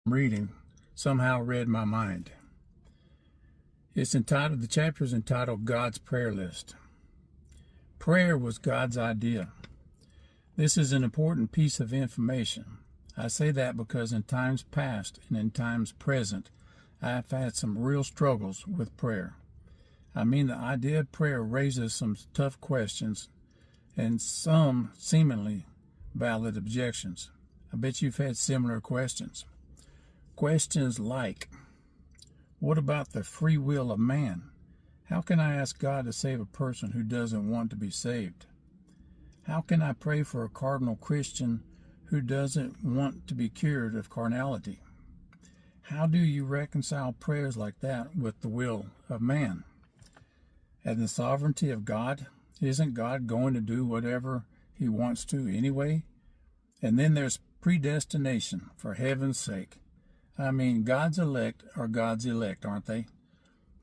reading somehow read my mind. The chapter is entitled God's Prayer List. Prayer was God's idea. This is an important piece of information. I say that because in times past and in times present, I have had some real struggles with prayer. I mean, the idea of prayer raises some tough questions and some seemingly valid objections. I bet you've had similar questions. Questions like, what about the free will of man? How can I ask God to save a person who doesn't want to be saved? How can I pray for a cardinal Christian who doesn't want to be cured of carnality? How do you reconcile prayers like that with the will of man? And the sovereignty of God? Isn't God going to do whatever he wants to anyway? And then there's predestination, for heaven's sake. I mean, God's elect are God's elect, aren't they?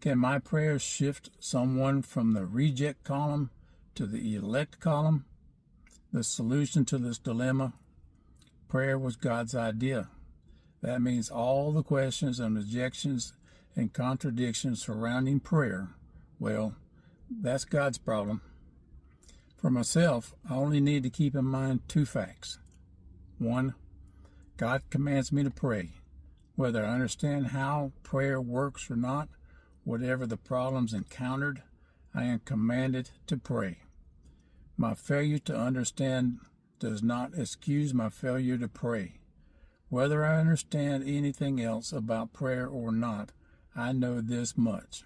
Can my prayers shift someone from the reject column to the elect column? The solution to this dilemma? Prayer was God's idea. That means all the questions and objections and contradictions surrounding prayer, well, that's God's problem. For myself, I only need to keep in mind two facts. One, God commands me to pray. Whether I understand how prayer works or not, whatever the problems encountered, I am commanded to pray. My failure to understand does not excuse my failure to pray. Whether I understand anything else about prayer or not, I know this much.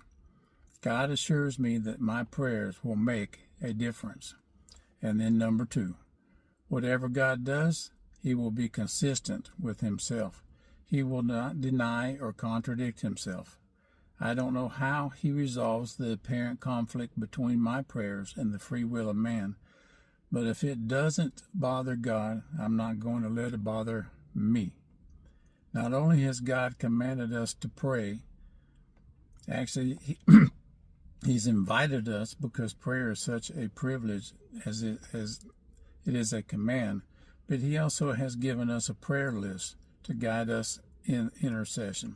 God assures me that my prayers will make a difference. And then number two, whatever God does, he will be consistent with himself. He will not deny or contradict himself. I don't know how he resolves the apparent conflict between my prayers and the free will of man, but if it doesn't bother God, I'm not going to let it bother me. Not only has God commanded us to pray, actually, he's invited us because prayer is such a privilege as it is a command, but he also has given us a prayer list to guide us in intercession.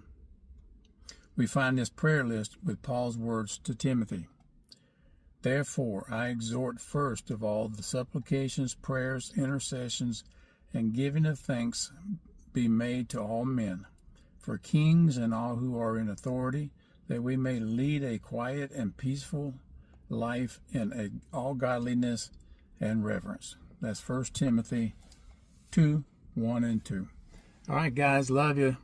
We find this prayer list with Paul's words to Timothy. Therefore, I exhort first of all the supplications, prayers, intercessions, and giving of thanks be made to all men, for kings and all who are in authority, that we may lead a quiet and peaceful life in all godliness and reverence. That's 1 Timothy 2:1 and 2. All right, guys, love you.